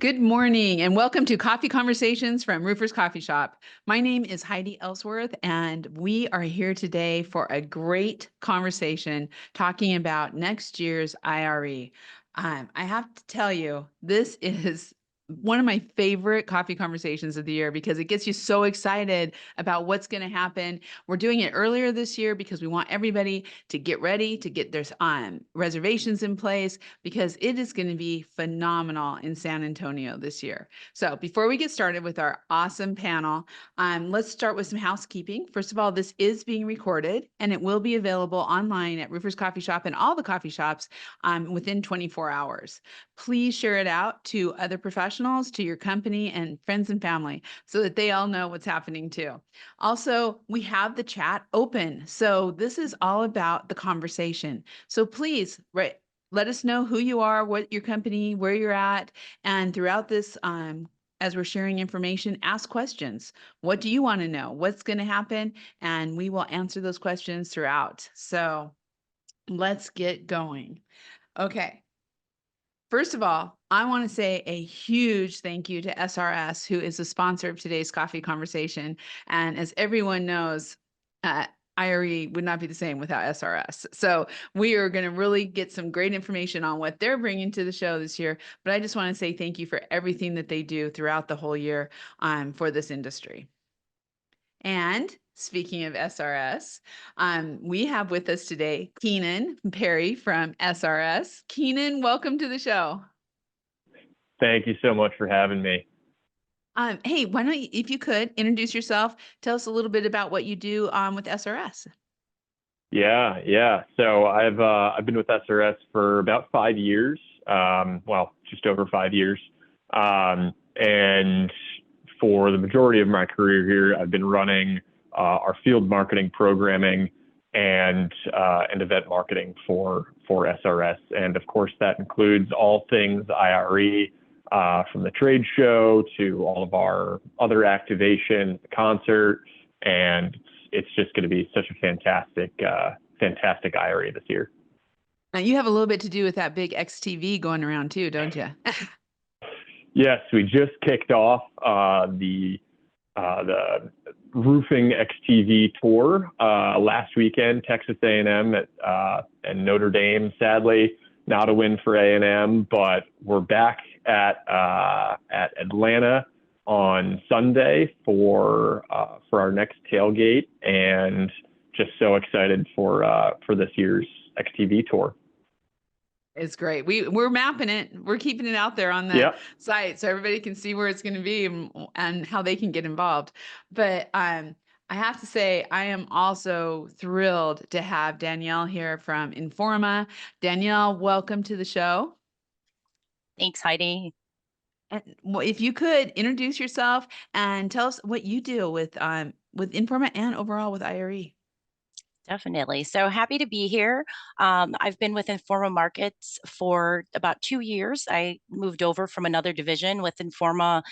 Good morning and welcome to Coffee Conversations from Roofer's Coffee Shop. My name is Heidi Ellsworth and we are here today for a great conversation talking about next year's IRE. I have to tell you, this is one of my favorite coffee conversations of the year because it gets you so excited about what's going to happen. We're doing it earlier this year because we want everybody to get ready to get their reservations in place because it is going to be phenomenal in San Antonio this year. So before we get started with our awesome panel, let's start with some housekeeping. First of all, this is being recorded and it will be available online at Roofer's Coffee Shop and all the coffee shops within 24 hours. Please share it out to other professionals, to your company and friends and family so that they all know what's happening too. Also, we have the chat open. So this is all about the conversation. So please, let us know who you are, what your company, where you're at, and throughout this, as we're sharing information, ask questions. What do you want to know? What's going to happen? And we will answer those questions throughout. So let's get going. Okay. First of all, I want to say a huge thank you to SRS, who is the sponsor of today's coffee conversation. And as everyone knows, IRE would not be the same without SRS. So we are going to really get some great information on what they're bringing to the show this year. But I just want to say thank you for everything that they do throughout the whole year for this industry. And speaking of SRS, we have with us today Keenan Perry from SRS. Keenan, welcome to the show. Thank you so much for having me. Hey, why don't you, if you could, introduce yourself, tell us a little bit about what you do with SRS. Yeah. So I've been with SRS for about 5 years. Well, just over 5 years. And for the majority of my career here, I've been running our field marketing programming and event marketing for SRS. And of course, that includes all things IRE, from the trade show to all of our other activation, concert, and it's just going to be such a fantastic IRE this year. Now you have a little bit to do with that big XTV going around too, don't you? Yes, we just kicked off the roofing XTV tour last weekend. Texas A&M and Notre Dame, sadly, not a win for A&M, but we're back at Atlanta on Sunday for our next tailgate, and just so excited for this year's XTV tour. It's great. We're mapping it. We're keeping it out there on the site so everybody can see where it's going to be and how they can get involved. But I have to say, I am also thrilled to have Danielle here from Informa. Danielle, welcome to the show. Thanks, Heidi. And if you could introduce yourself and tell us what you do with Informa and overall with IRE. Definitely. So happy to be here. I've been with Informa Markets for about 2 years. I moved over from another division with Informa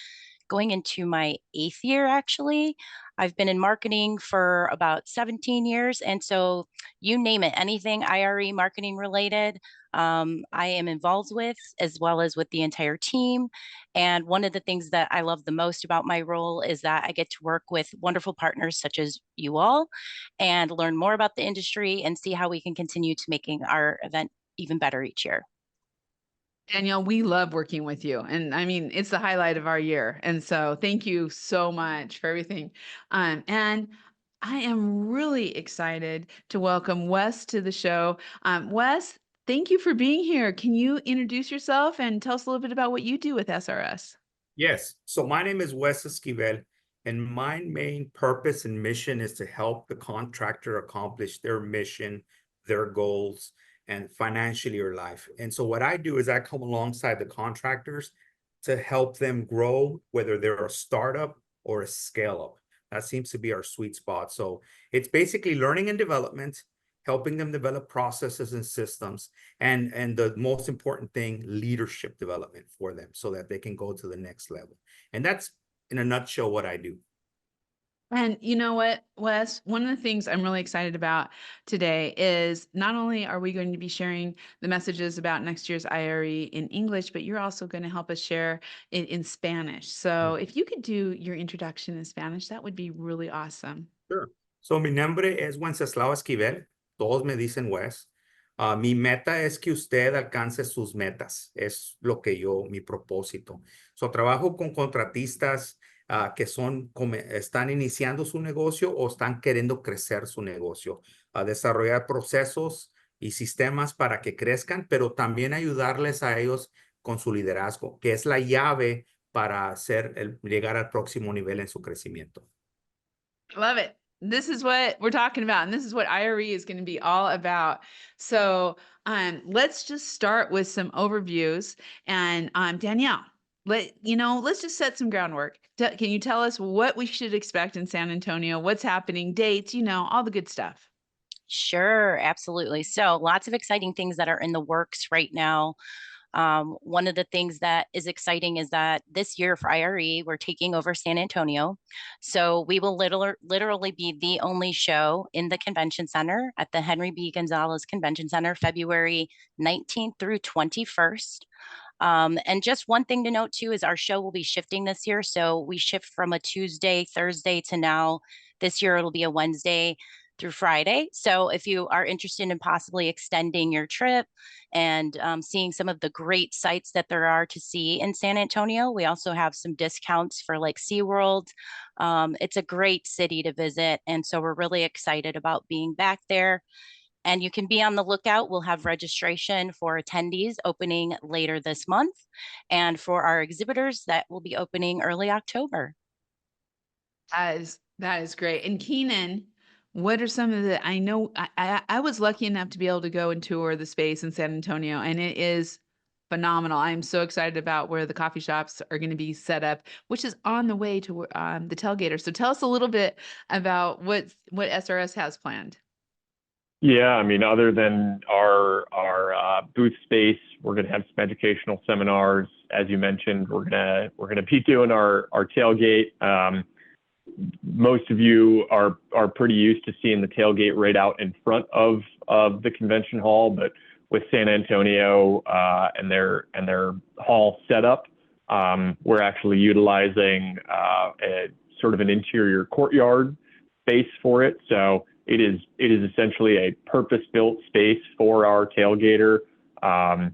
going into my 8th year, actually. I've been in marketing for about 17 years. And so you name it, anything IRE marketing related, I am involved with, as well as with the entire team. And one of the things that I love the most about my role is that I get to work with wonderful partners such as you all and learn more about the industry and see how we can continue to making our event even better each year. Danielle, we love working with you. And I mean, it's the highlight of our year. And so thank you so much for everything. And I am really excited to welcome Wes to the show. Wes, thank you for being here. Can you introduce yourself and tell us a little bit about what you do with SRS? Yes. So my name is Wes Esquivel, and my main purpose and mission is to help the contractor accomplish their mission, their goals, and financially your life. And so what I do is I come alongside the contractors to help them grow, whether they're a startup or a scale up. That seems to be our sweet spot. So it's basically learning and development, helping them develop processes and systems, and the most important thing, leadership development for them so that they can go to the next level. And that's in a nutshell what I do. And you know what, Wes? One of the things I'm really excited about today is not only are we going to be sharing the messages about next year's IRE in English, but you're also going to help us share it in Spanish. So if you could do your introduction in Spanish, that would be really awesome. Sure. So, mi nombre es Wenceslao Esquivel. Todos me dicen Wes. Mi meta es que usted alcance sus metas. Es lo que mi propósito. So, trabajo con contratistas que están iniciando su negocio o están queriendo crecer su negocio. A desarrollar procesos y sistemas para que crezcan, pero también ayudarles a ellos con su liderazgo, que es la llave para llegar al próximo nivel en su crecimiento. Love it. This is what we're talking about, and this is what IRE is going to be all about. So let's just start with some overviews. And Danielle, let's just set some groundwork. Can you tell us what we should expect in San Antonio? What's happening, dates, all the good stuff. Sure, absolutely. So lots of exciting things that are in the works right now. One of the things that is exciting is that this year for IRE, we're taking over San Antonio. So we will literally be the only show in the convention center at the Henry B. Gonzalez Convention Center, February 19th through 21st. And just one thing to note too is our show will be shifting this year. So we shift from a Tuesday, Thursday to now. This year it'll be a Wednesday through Friday. So if you are interested in possibly extending your trip and seeing some of the great sites that there are to see in San Antonio, we also have some discounts for like SeaWorld. It's a great city to visit. And so we're really excited about being back there. And you can be on the lookout. We'll have registration for attendees opening later this month. And for our exhibitors, that will be opening early October. That is great. And Keenan, what are some of the, I know I was lucky enough to be able to go and tour the space in San Antonio, and it is phenomenal. I'm so excited about where the coffee shops are going to be set up, which is on the way to the Tailgater. So tell us a little bit about what SRS has planned. Yeah, I mean, other than our booth space, we're going to have some educational seminars. As you mentioned, we're gonna be doing our tailgate. Most of you are pretty used to seeing the tailgate right out in front of the convention hall, but with San Antonio and their hall setup, we're actually utilizing a sort of an interior courtyard space for it. So it is essentially a purpose-built space for our tailgater, and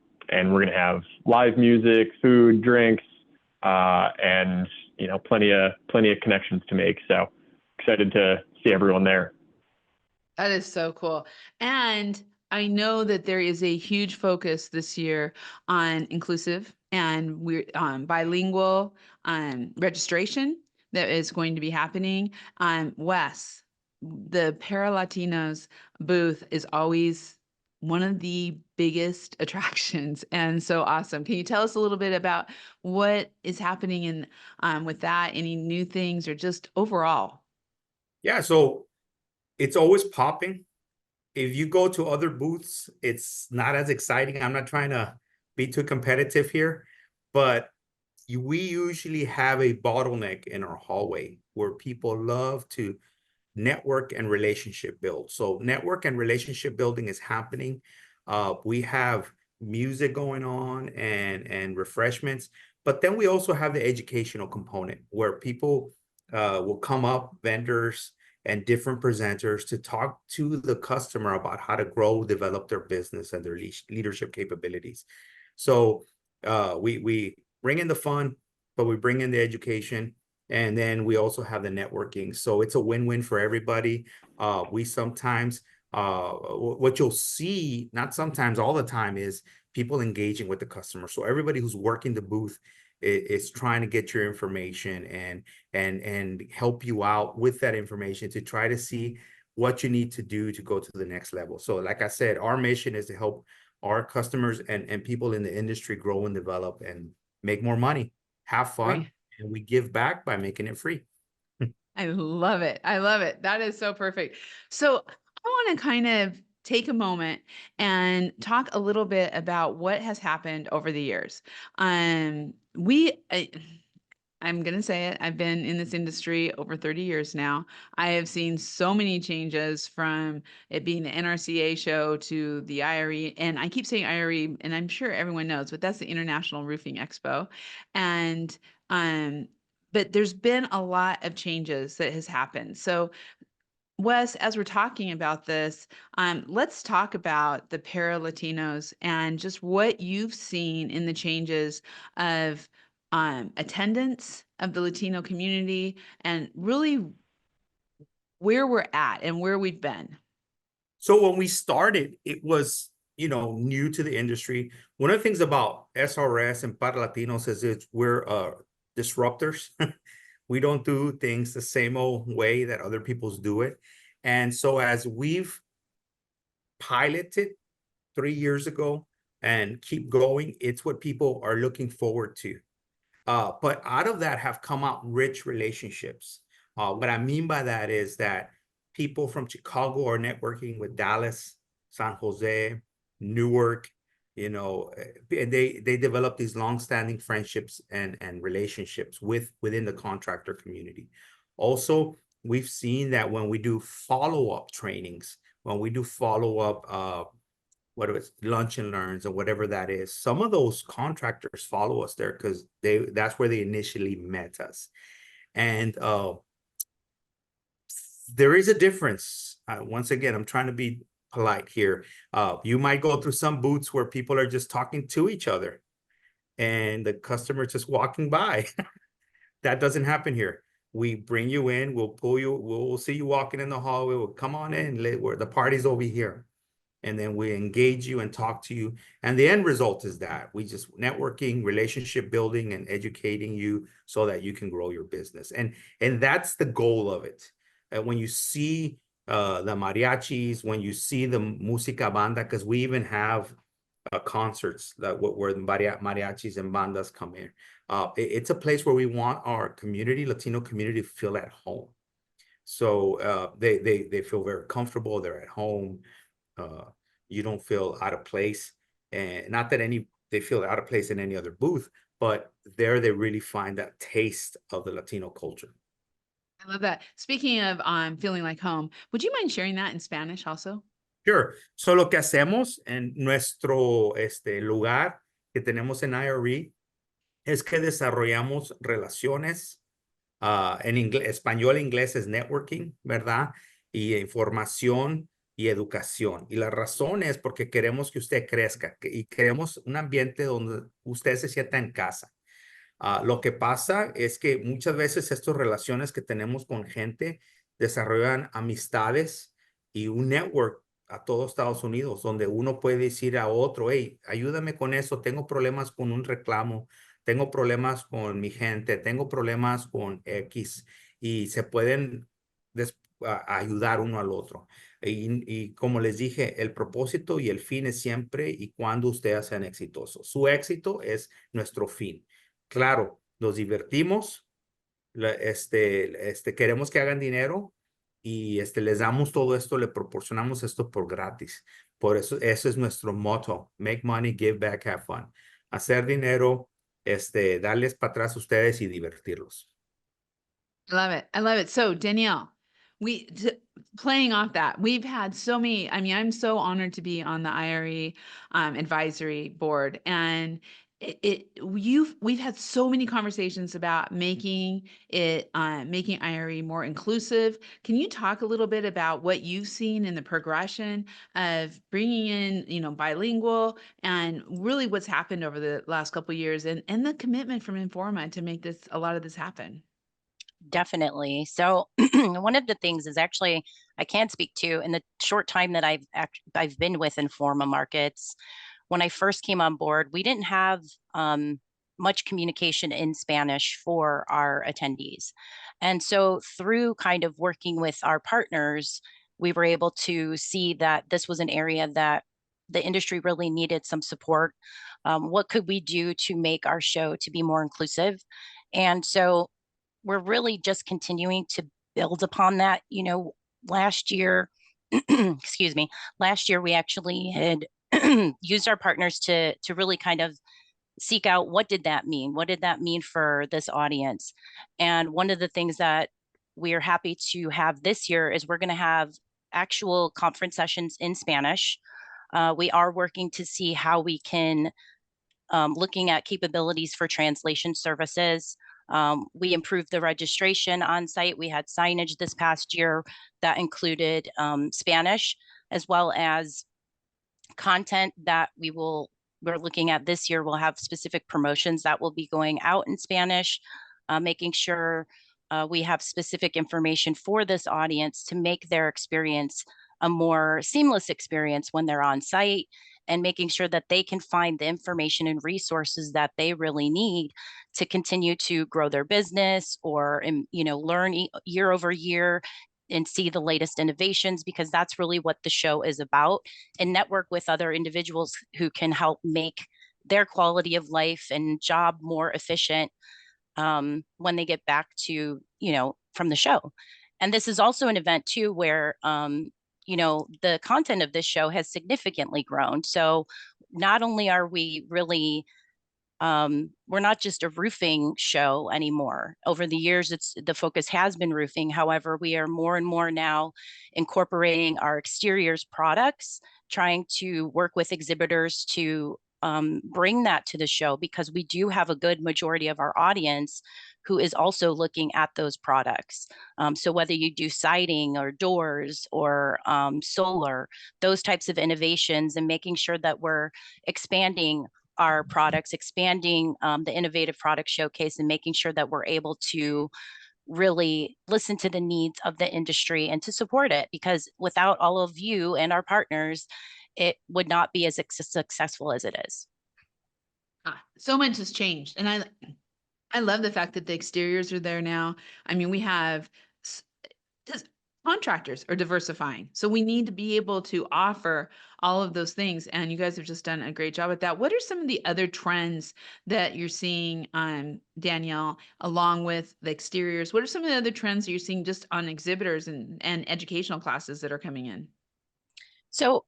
we're going to have live music, food, drinks, and plenty of connections to make. So excited to see everyone there. That is so cool. And I know that there is a huge focus this year on inclusive and we're bilingual registration that is going to be happening. Wes, the Para-Latinos booth is always one of the biggest attractions and so awesome. Can you tell us a little bit about what is happening in with that, any new things or just overall? Yeah, so it's always popping. If you go to other booths, it's not as exciting. I'm not trying to be too competitive here, but we usually have a bottleneck in our hallway where people love to network and relationship build. So network and relationship building is happening. We have music going on and refreshments, but then we also have the educational component where people will come up, vendors and different presenters to talk to the customer about how to grow, develop their business and their leadership capabilities. So we bring in the fun, but we bring in the education. And then we also have the networking. So it's a win-win for everybody. We sometimes, what you'll see, not sometimes, all the time, is people engaging with the customer. So everybody who's working the booth is trying to get your information and help you out with that information to try to see what you need to do to go to the next level. So like I said, our mission is to help our customers and people in the industry grow and develop and make more money, have fun. Right. And we give back by making it free. I love it. I love it. That is so perfect. So I want to kind of take a moment and talk a little bit about what has happened over the years. We I'm going to say it. I've been in this industry over 30 years now. I have seen so many changes from it being the NRCA show to the IRE. And I keep saying IRE, and I'm sure everyone knows, but that's the International Roofing Expo. And, but there's been a lot of changes that has happened. So Wes, as we're talking about this, let's talk about the para-Latinos and just what you've seen in the changes of attendance of the Latino community and really where we're at and where we've been. So when we started, it was, new to the industry. One of the things about SRS and Para Latinos is we're disruptors. We don't do things the same old way that other people's do it. And so as we've piloted 3 years ago and keep going, it's what people are looking forward to. But out of that have come out rich relationships. What I mean by that is that people from Chicago are networking with Dallas, San Jose, Newark, and they develop these long-standing friendships and relationships within the contractor community. Also, we've seen that when we do follow-up trainings, when we do follow-up whether it's lunch and learns or whatever that is, some of those contractors follow us there because that's where they initially met us. And there is a difference. Once again, I'm trying to be polite here. You might go through some booths where people are just talking to each other and the customer just walking by. That doesn't happen here. We bring you in, we'll pull you, we'll see you walking in the hallway, we'll come on in, where the party's over here. And then we engage you and talk to you. And the end result is that we just networking, relationship building, and educating you so that you can grow your business. And that's the goal of it. When you see the mariachis, when you see the música banda, because we even have concerts where the mariachis and bandas come in. It's a place where we want our community, Latino community, to feel at home. So they feel very comfortable. They're at home. You don't feel out of place, and not that they feel out of place in any other booth, but there they really find that taste of the Latino culture. I love that. Speaking of feeling like home, would you mind sharing that in Spanish also? Sure. So lo que hacemos en nuestro lugar que tenemos en IRE es que desarrollamos relaciones en inglés, español, inglés es networking, ¿verdad? Y información y educación. Y la razón es porque queremos que usted crezca y queremos un ambiente donde usted se sienta en casa. Lo que pasa es que muchas veces estas relaciones que tenemos con gente desarrollan amistades y un network a todo Estados Unidos, donde uno puede decir a otro, hey, ayúdame con eso, tengo problemas con un reclamo, tengo problemas con mi gente, tengo problemas con X, y se pueden ayudar uno al otro. Y como les dije, el propósito y el fin es siempre y cuando ustedes sean exitosos. Su éxito es nuestro fin. Claro, nos divertimos, queremos que hagan dinero y les damos todo esto, le proporcionamos esto por gratis. Por eso, eso es nuestro motto: make money, give back, have fun. Hacer dinero, darles para atrás a ustedes y divertirlos. I love it. I love it. So Danielle, playing off that, we've had so many, I mean, I'm so honored to be on the IRE advisory board, and we've had so many conversations about making IRE more inclusive. Can you talk a little bit about what you've seen in the progression of bringing in, bilingual, and really what's happened over the last couple of years, and the commitment from Informa to make a lot of this happen? Definitely. So one of the things is actually I can't speak to in the short time that I've been with Informa Markets. When I first came on board, we didn't have much communication in Spanish for our attendees. And so through kind of working with our partners, we were able to see that this was an area that the industry really needed some support. What could we do to make our show to be more inclusive? And so we're really just continuing to build upon that. Last year, excuse me, last year we actually had used our partners to really kind of seek out what did that mean? What did that mean for this audience? And one of the things that we are happy to have this year is we're going to have actual conference sessions in Spanish. We are working to see how we can, looking at capabilities for translation services. We improved the registration on site. We had signage this past year that included Spanish, as well as content that we're looking at this year. We'll have specific promotions that will be going out in Spanish, making sure we have specific information for this audience to make their experience a more seamless experience when they're on site, and making sure that they can find the information and resources that they really need to continue to grow their business, or learn year over year and see the latest innovations, because that's really what the show is about, and network with other individuals who can help make their quality of life and job more efficient when they get back to, from the show. And this is also an event too where, the content of this show has significantly grown. So not only are we really, we're not just a roofing show anymore. Over the years, the focus has been roofing. However, we are more and more now incorporating our exteriors products, trying to work with exhibitors to bring that to the show, because we do have a good majority of our audience who is also looking at those products. So whether you do siding or doors or solar, those types of innovations, and making sure that we're expanding our products, expanding the innovative product showcase, and making sure that we're able to really listen to the needs of the industry and to support it, because without all of you and our partners, it would not be as successful as it is. So much has changed. And I love the fact that the exteriors are there now. I mean, we have contractors are diversifying. So we need to be able to offer all of those things. And you guys have just done a great job at that. What are some of the other trends that you're seeing, Danielle, along with the exteriors? What are some of the other trends that you're seeing just on exhibitors and educational classes that are coming in? So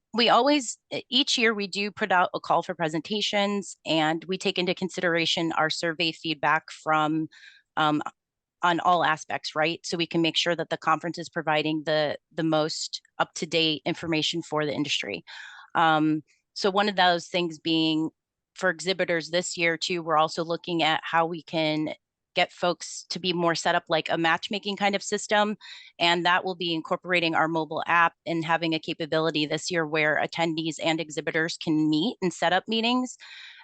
each year we do put out a call for presentations, and we take into consideration our survey feedback from on all aspects, right? So we can make sure that the conference is providing the most up-to-date information for the industry. So one of those things being, for exhibitors this year too, we're also looking at how we can get folks to be more set up like a matchmaking kind of system. And that will be incorporating our mobile app and having a capability this year where attendees and exhibitors can meet and set up meetings.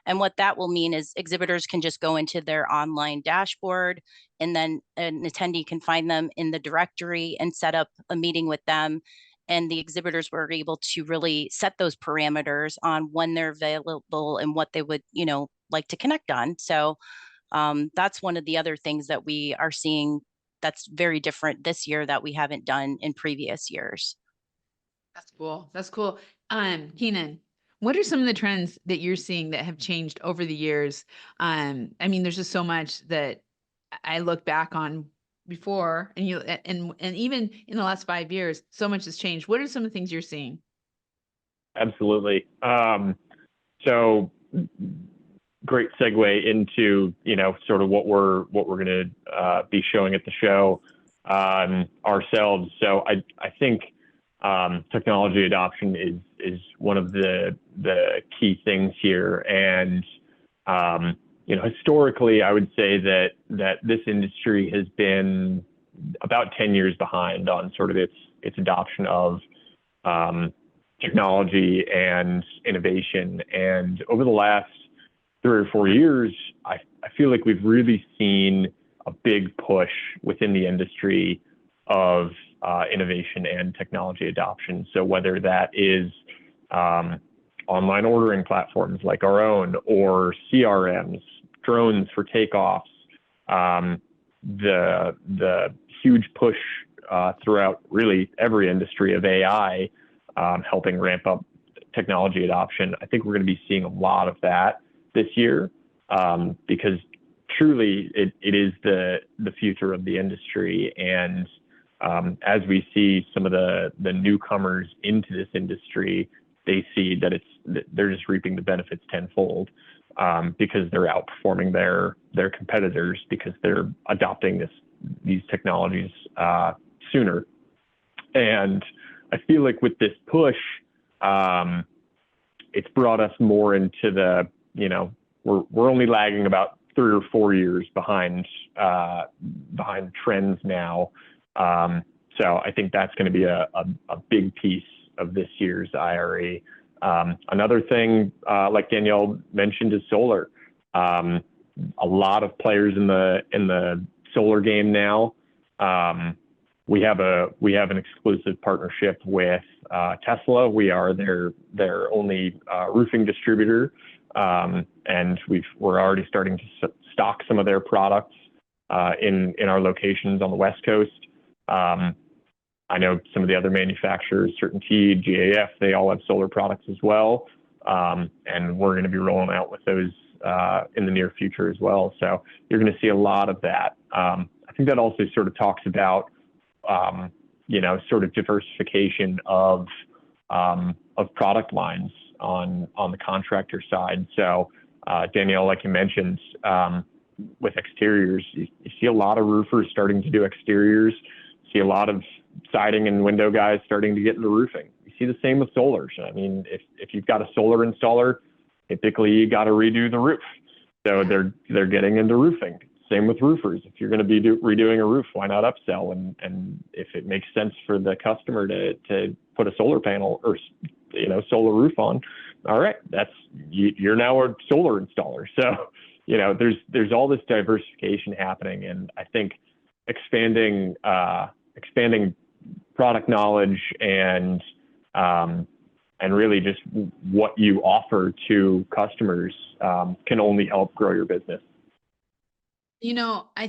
And what that will mean is exhibitors can just go into their online dashboard, and then an attendee can find them in the directory and set up a meeting with them. And the exhibitors were able to really set those parameters on when they're available and what they would, like to connect on. So that's one of the other things that we are seeing that's very different this year that we haven't done in previous years. That's cool. That's cool. Keenan, what are some of the trends that you're seeing that have changed over the years? I mean, there's just so much that I look back on before, and even in the last 5 years, so much has changed. What are some of the things you're seeing? Absolutely. So great segue into, sort of what we're going to be showing at the show ourselves. So I think technology adoption is one of the key things here. And, historically, I would say that this industry has been about 10 years behind on sort of its adoption of technology and innovation. And over the last 3 or 4 years, I feel like we've really seen a big push within the industry of innovation and technology adoption. So whether that is online ordering platforms like our own, or CRMs, drones for takeoffs, the huge push throughout really every industry of AI, helping ramp up technology adoption. I think we're going to be seeing a lot of that this year, because truly it is the future of the industry. And as we see some of the newcomers into this industry, they see that they're just reaping the benefits tenfold. because they're outperforming their competitors because they're adopting these technologies sooner. And I feel like with this push, it's brought us more into the, we're only lagging about 3 or 4 years behind trends now. So I think that's going to be a big piece of this year's IRE. Another thing, like Danielle mentioned, is solar. A lot of players in the solar game now. We have an exclusive partnership with Tesla. We are their only roofing distributor, and we're already starting to stock some of their products in our locations on the West Coast. I know some of the other manufacturers, CertainTeed, GAF, they all have solar products as well, and we're going to be rolling out with those in the near future as well. So you're going to see a lot of that. I think that also sort of talks about sort of diversification of product lines on the contractor side. So Danielle, like you mentioned, with exteriors, you see a lot of roofers starting to do exteriors. You see a lot of siding and window guys starting to get into roofing. You see the same with solars. I mean, if you've got a solar installer, typically you got to redo the roof. So they're getting into roofing. Same with roofers. If you're going to be redoing a roof, why not upsell? And if it makes sense for the customer to put a solar panel or solar roof on, all right, you're now a solar installer. So there's all this diversification happening, and I think expanding product knowledge and really just what you offer to customers can only help grow your business. I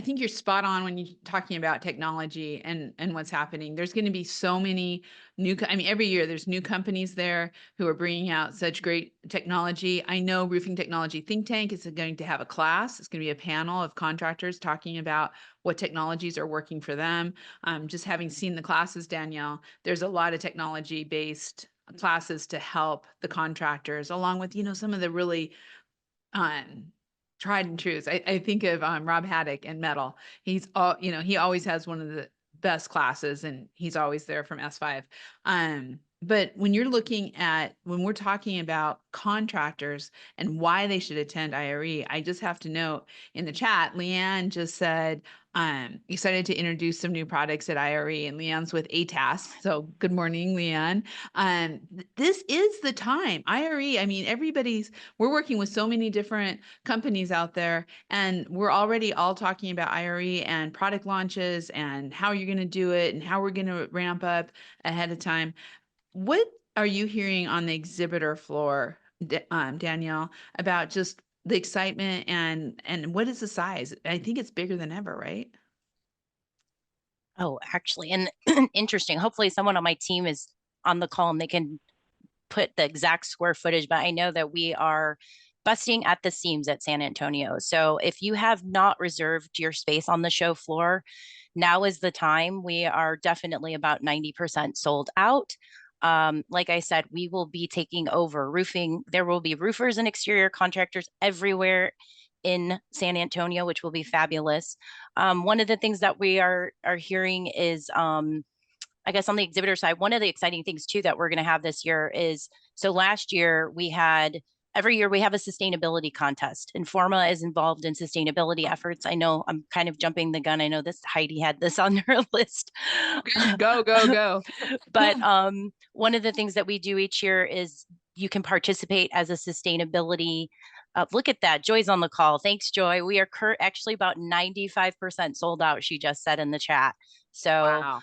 think you're spot on when you're talking about technology and what's happening. There's going to be so many every year there's new companies there who are bringing out such great technology. I know Roofing Technology Think Tank is going to have a class. It's going to be a panel of contractors talking about what technologies are working for them. Just having seen the classes, Danielle, there's a lot of technology-based classes to help the contractors, along with, some of the really tried and trues. I think of Rob Haddock and Metal. He's he always has one of the best classes, and he's always there from S5. But when we're talking about contractors and why they should attend IRE, I just have to note in the chat, Leanne just said, excited to introduce some new products at IRE, and Leanne's with ATAS. So good morning, Leanne. This is the time. IRE, we're working with so many different companies out there, and we're already all talking about IRE and product launches and how you're going to do it and how we're going to ramp up ahead of time. What are you hearing on the exhibitor floor, Danielle, about just the excitement and what is the size? I think it's bigger than ever, right? Oh, actually, and interesting. Hopefully someone on my team is on the call and they can put the exact square footage, but I know that we are busting at the seams at San Antonio. So if you have not reserved your space on the show floor, now is the time. We are definitely about 90% sold out. Like I said, we will be taking over roofing. There will be roofers and exterior contractors everywhere in San Antonio, which will be fabulous. One of the things that we are hearing is, I guess on the exhibitor side, one of the exciting things too that we're going to have this year is, so last year every year we have a sustainability contest. Informa is involved in sustainability efforts. I know I'm kind of jumping the gun. I know Heidi had this on her list. Go. But one of the things that we do each year is you can participate as a sustainability. Look at that. Joy's on the call. Thanks, Joy. We are actually about 95% sold out, she just said in the chat. So wow.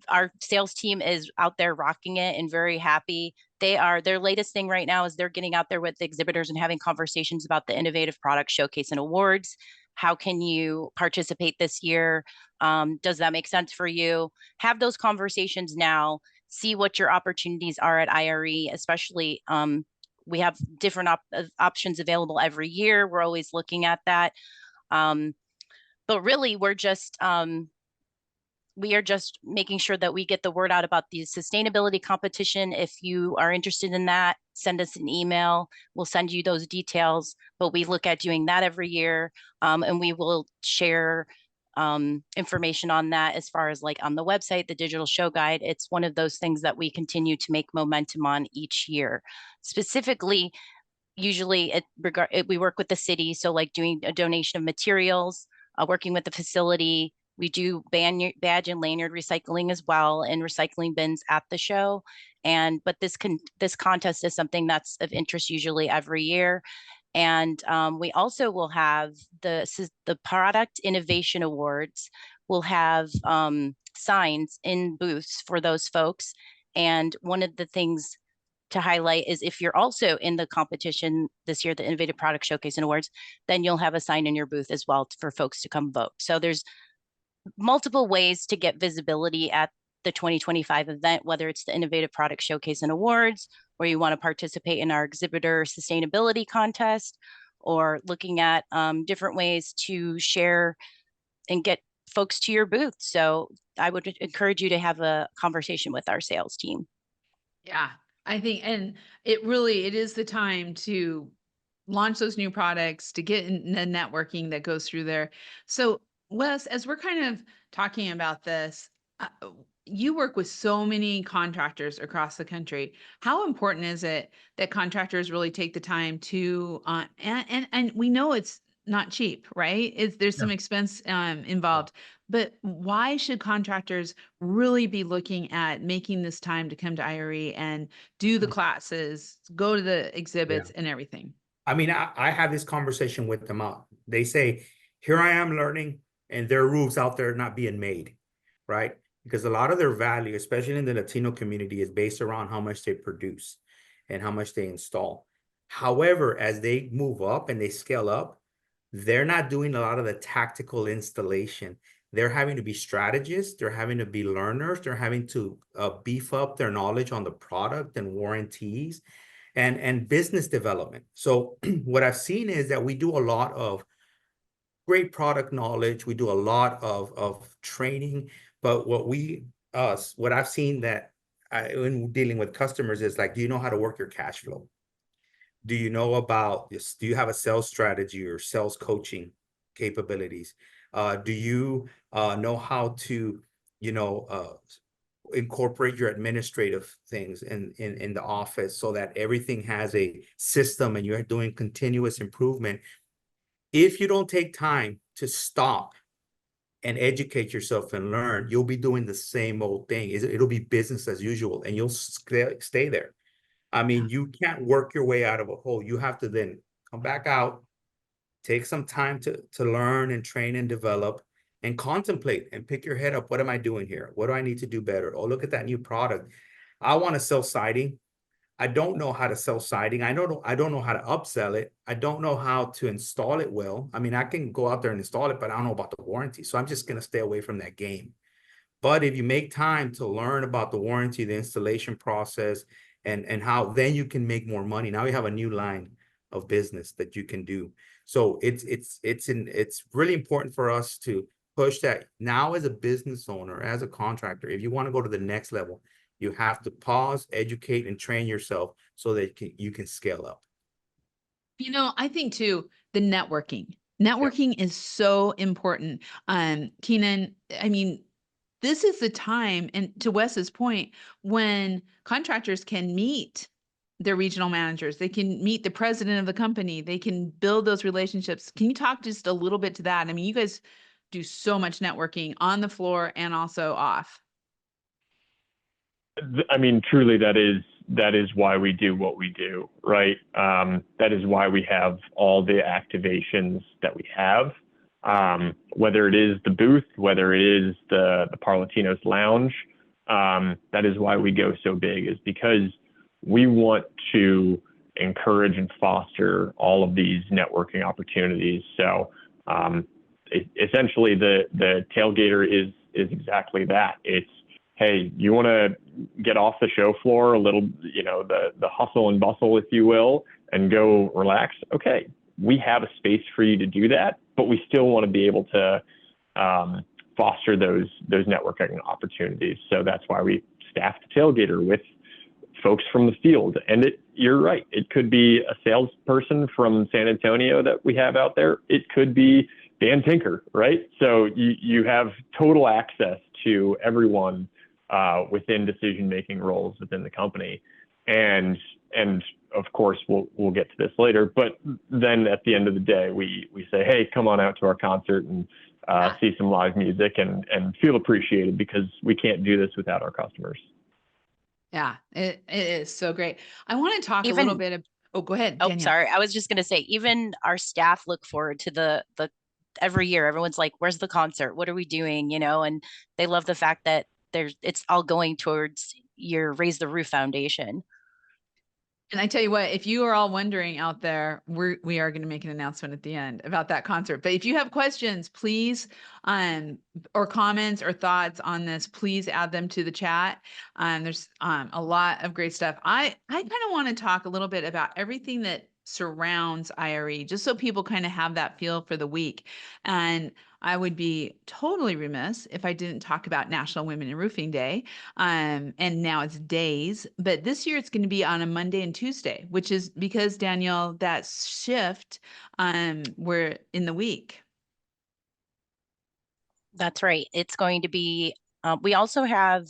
Our sales team is out there rocking it and very happy. Their latest thing right now is they're getting out there with the exhibitors and having conversations about the innovative product showcase and awards. How can you participate this year? Does that make sense for you? Have those conversations now. See what your opportunities are at IRE, especially we have different options available every year. We're always looking at that. But really, we're just we are just making sure that we get the word out about the sustainability competition. If you are interested in that, send us an email. We'll send you those details, but we look at doing that every year. And we will share information on that as far as like on the website, the digital show guide. It's one of those things that we continue to make momentum on each year. Specifically, usually we work with the city. So like doing a donation of materials, working with the facility. We do badge and lanyard recycling as well, and recycling bins at the show. But this contest is something that's of interest usually every year. And we also will have the Product Innovation Awards. We'll have signs in booths for those folks. And one of the things to highlight is if you're also in the competition this year, the Innovative Product Showcase and Awards, then you'll have a sign in your booth as well for folks to come vote. So there's multiple ways to get visibility at the 2025 event, whether it's the Innovative Product Showcase and Awards, or you want to participate in our exhibitor sustainability contest, or looking at different ways to share and get folks to your booth. So I would encourage you to have a conversation with our sales team. Yeah, I think, and it is the time to launch those new products, to get in the networking that goes through there. So Wes, as we're kind of talking about this, you work with so many contractors across the country. How important is it that contractors really take the time to, and we know it's not cheap, right? There's some expense involved, but why should contractors really be looking at making this time to come to IRE and do the classes, go to the exhibits and everything? I mean, I have this conversation with them out. They say, here I am learning, and there are rules out there not being made, right? Because a lot of their value, especially in the Latino community, is based around how much they produce and how much they install. However, as they move up and they scale up, they're not doing a lot of the tactical installation. They're having to be strategists. They're having to be learners. They're having to beef up their knowledge on the product and warranties and business development. So what I've seen is that we do a lot of great product knowledge. We do a lot of training, but what I've seen that when dealing with customers is like, do you know how to work your cash flow? Do you know about this? Do you have a sales strategy or sales coaching capabilities? Do you know how to, incorporate your administrative things in the office so that everything has a system and you're doing continuous improvement? If you don't take time to stop and educate yourself and learn, you'll be doing the same old thing. It'll be business as usual, and you'll stay there. I mean, you can't work your way out of a hole. You have to then come back out, take some time to learn and train and develop and contemplate and pick your head up. What am I doing here? What do I need to do better? Oh, look at that new product. I want to sell siding. I don't know how to sell siding. I don't know how to upsell it. I don't know how to install it well. I mean, I can go out there and install it, but I don't know about the warranty. So I'm just going to stay away from that game. But if you make time to learn about the warranty, the installation process, and how then you can make more money. Now you have a new line of business that you can do. So it's really important for us to push that now as a business owner, as a contractor. If you want to go to the next level, you have to pause, educate, and train yourself so that you can scale up. I think too, the networking is so important. Keenan, I mean, this is the time, and to Wes's point, when contractors can meet their regional managers, they can meet the president of the company, they can build those relationships. Can you talk just a little bit to that? I mean, you guys do so much networking on the floor and also off. I mean, truly, that is why we do what we do, right? That is why we have all the activations that we have. Whether it is the booth, whether it is the Parlatinos Lounge, that is why we go so big, is because we want to encourage and foster all of these networking opportunities. So essentially, the tailgater is exactly that. It's, hey, you want to get off the show floor a little, the hustle and bustle, if you will, and go relax. Okay, we have a space for you to do that, but we still want to be able to foster those networking opportunities. So that's why we staffed a tailgater with folks from the field. And you're right, it could be a salesperson from San Antonio that we have out there. It could be Dan Tinker, right? So you have total access to everyone within decision-making roles within the company. And of course, we'll get to this later, but then at the end of the day, we say, hey, come on out to our concert and see some live music and feel appreciated, because we can't do this without our customers. Yeah, it is so great. I want to talk a little bit of, oh, go ahead, Danielle. Sorry. I was just going to say, even our staff look forward to the every year. Everyone's like, where's the concert? What are we doing? And they love the fact that it's all going towards your Raise the Roof Foundation. And I tell you what, if you are all wondering out there, we are going to make an announcement at the end about that concert. But if you have questions, please, or comments or thoughts on this, please add them to the chat. There's a lot of great stuff. I kind of want to talk a little bit about everything that surrounds IRE, just so people kind of have that feel for the week. And I would be totally remiss if I didn't talk about National Women in Roofing Day. And now it's days, but this year it's going to be on a Monday and Tuesday, which is because, Danielle, that shift, we're in the week. That's right. It's going to be, we also have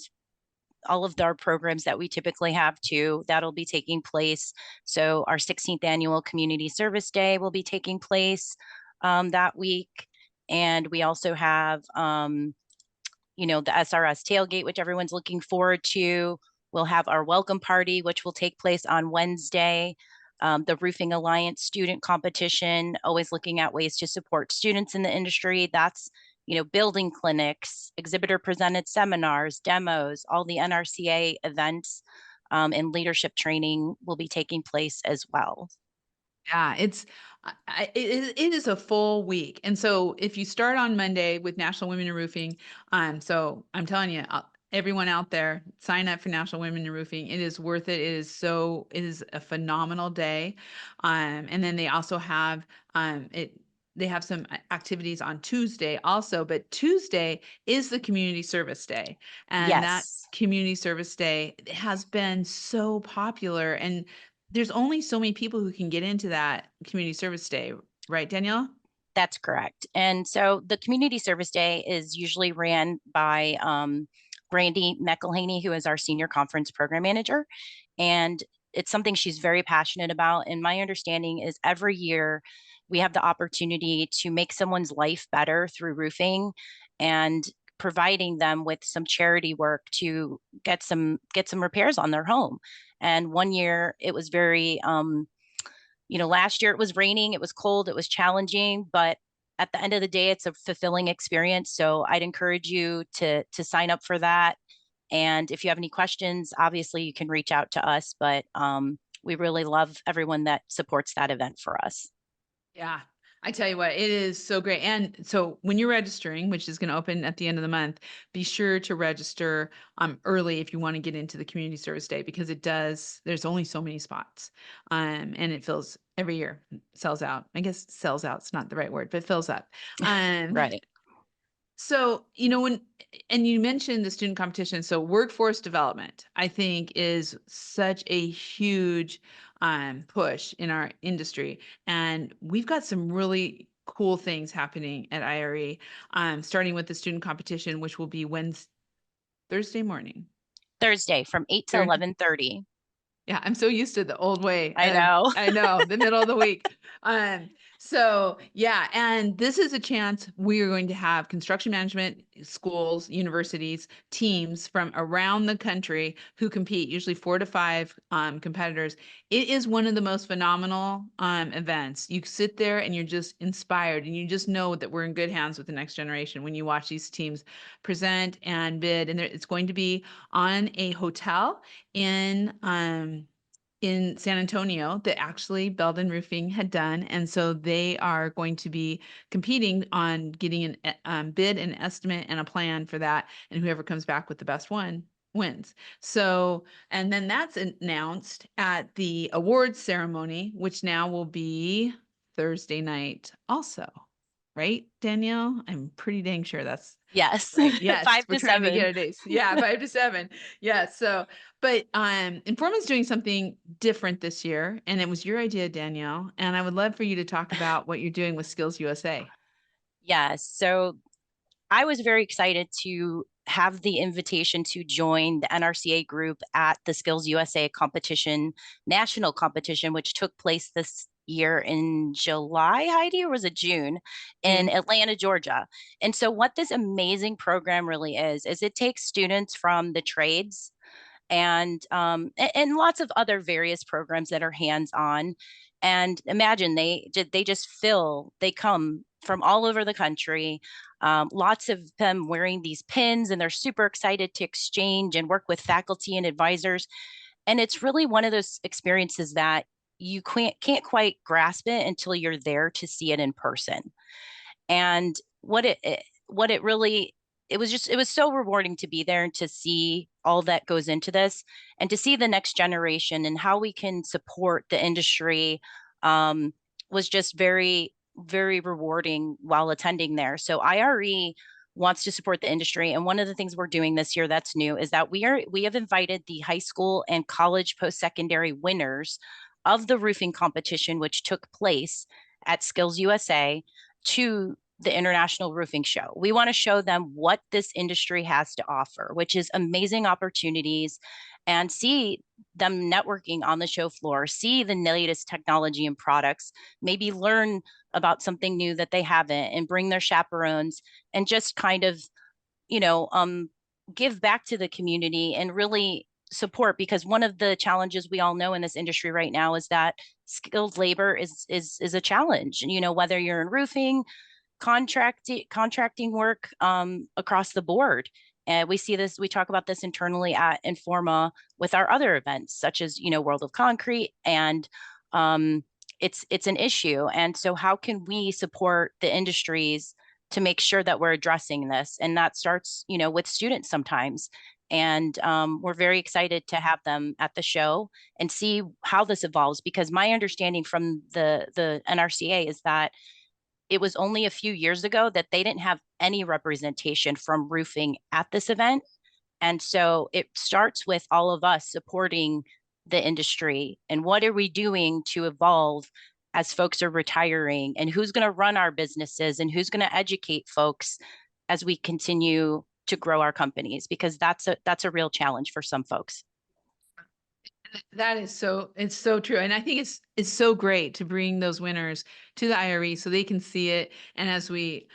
all of our programs that we typically have too. That'll be taking place. So our 16th annual Community Service Day will be taking place that week. And we also have, the SRS tailgate, which everyone's looking forward to. We'll have our welcome party, which will take place on Wednesday. The Roofing Alliance student competition, always looking at ways to support students in the industry. That's, building clinics, exhibitor presented seminars, demos, all the NRCA events, and leadership training will be taking place as well. Yeah, it is a full week. And so if you start on Monday with National Women in Roofing, so I'm telling you, everyone out there, sign up for National Women in Roofing. It is worth it. It is a phenomenal day. And then they also have they have some activities on Tuesday also, but Tuesday is the Community Service Day. And that Community Service Day has been so popular, and there's only so many people who can get into that Community Service Day, right, Danielle? That's correct. And so the Community Service Day is usually ran by Brandy McElhaney, who is our Senior Conference Program Manager. And it's something she's very passionate about. And my understanding is every year we have the opportunity to make someone's life better through roofing and providing them with some charity work to get some repairs on their home. And one year it was very, last year it was raining, it was cold, it was challenging, but at the end of the day, it's a fulfilling experience. So I'd encourage you to sign up for that. And if you have any questions, obviously you can reach out to us, but we really love everyone that supports that event for us. Yeah, I tell you what, it is so great. And so when you're registering, which is going to open at the end of the month, be sure to register early if you want to get into the Community Service Day, because there's only so many spots. And it fills every year, sells out. I guess sells out's not the right word, but fills up. Right. So, and you mentioned the student competition. So workforce development, I think, is such a huge push in our industry. And we've got some really cool things happening at IRE, starting with the student competition, which will be Thursday morning. Thursday from 8 to 11:30. Yeah, I'm so used to the old way. I know. I know, the middle of the week. So yeah, and this is a chance we are going to have construction management schools, universities, teams from around the country who compete, usually 4 to 5 competitors. It is one of the most phenomenal events. You sit there and you're just inspired, and you just know that we're in good hands with the next generation when you watch these teams present and bid. And it's going to be on a hotel in San Antonio that actually Belden Roofing had done. And so they are going to be competing on getting an bid, an estimate, and a plan for that. And whoever comes back with the best one wins. So, and then that's announced at the awards ceremony, which now will be Thursday night also. Right, Danielle? I'm pretty dang sure that's Yes, Right. Yes, 5 we're to trying to 7. get our days. Yeah, 5 to 7. Yeah. So, but Informament's doing something different this year, and it was your idea, Danielle. And I would love for you to talk about what you're doing with Skills USA. Yes. So I was very excited to have the invitation to join the NRCA group at the Skills USA competition, national competition, which took place this year in July, Heidi, or was it June, in June. Atlanta, Georgia. And so what this amazing program really is it takes students from the trades and lots of other various programs that are hands-on. And imagine they just they come from all over the country, lots of them wearing these pins, and they're super excited to exchange and work with faculty and advisors. And it's really one of those experiences that you can't quite grasp it until you're there to see it in person. And what it really it was so rewarding to be there and to see all that goes into this, and to see the next generation and how we can support the industry, was just very rewarding while attending there. So IRE wants to support the industry, and one of the things we're doing this year that's new is that we have invited the high school and college post-secondary winners of the roofing competition, which took place at Skills USA, to the International Roofing Show. We want to show them what this industry has to offer, which is amazing opportunities, and see them networking on the show floor, see the latest technology and products, maybe learn about something new that they haven't, and bring their chaperones, and just kind of, you know, give back to the community and really support, because one of the challenges we all know in this industry right now is that skilled labor is a challenge. And, you know, whether you're in roofing, contracting work, across the board. And we see this, we talk about this internally at Informa with our other events, such as, you know, World of Concrete. And it's an issue. And so how can we support the industries to make sure that we're addressing this? And that starts, you know, with students sometimes. And we're very excited to have them at the show and see how this evolves, because my understanding from the NRCA is that it was only a few years ago that they didn't have any representation from roofing at this event. And so it starts with all of us supporting the industry, and what are we doing to evolve as folks are retiring, and who's going to run our businesses, and who's going to educate folks as we continue to grow our companies, because that's a real challenge for some folks. That is it's so true. And I think it's so great to bring those winners to the IRE so they can see it. And as we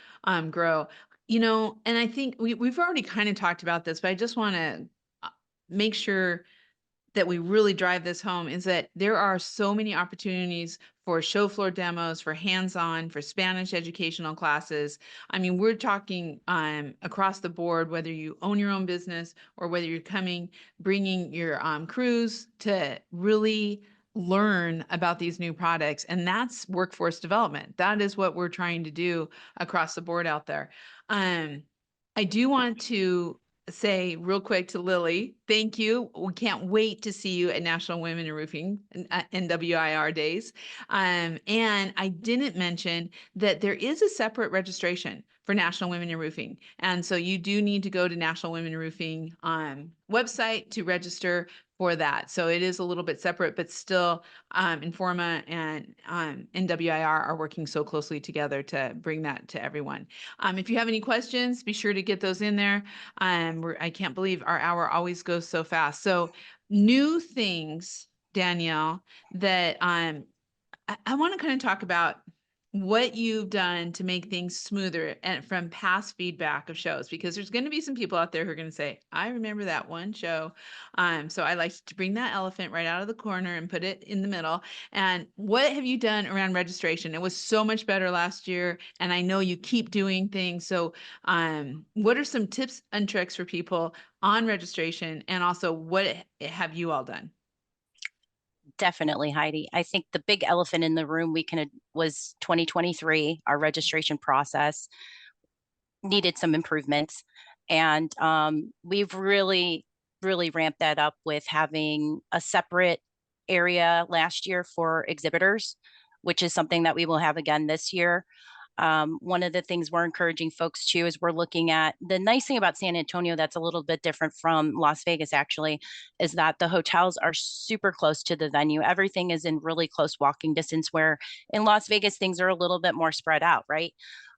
grow, you know, and I think we've already kind of talked about this, but I just want to make sure that we really drive this home, is that there are so many opportunities for show floor demos, for hands-on, for Spanish educational classes. I mean, we're talking across the board, whether you own your own business or whether you're bringing your crews to really learn about these new products. And that's workforce development. That is what we're trying to do across the board out there. I do want to say real quick to Lily, thank you. We can't wait to see you at National Women in Roofing NWIR days. And I didn't mention that there is a separate registration for National Women in Roofing. And so you do need to go to National Women in Roofing website to register for that. So it is a little bit separate, but still Informa and NWIR are working so closely together to bring that to everyone. If you have any questions, be sure to get those in there. I can't believe our hour always goes so fast. So new things, Danielle, that I want to kind of talk about what you've done to make things smoother and from past feedback of shows, because there's going to be some people out there who are going to say, I remember that one show. So I like to bring that elephant right out of the corner and put it in the middle. And what have you done around registration? It was so much better last year, and I know you keep doing things. So what are some tips and tricks for people on registration? And also, what have you all done? Definitely, Heidi. I think the big elephant in the room was 2023. Our registration process needed some improvements, and we've really ramped that up with having a separate area last year for exhibitors, which is something that we will have again this year. One of the things we're encouraging folks to is we're looking at the nice thing about San Antonio that's a little bit different from Las Vegas actually is that the hotels are super close to the venue. Everything is in really close walking distance, where in Las Vegas things are a little bit more spread out, right?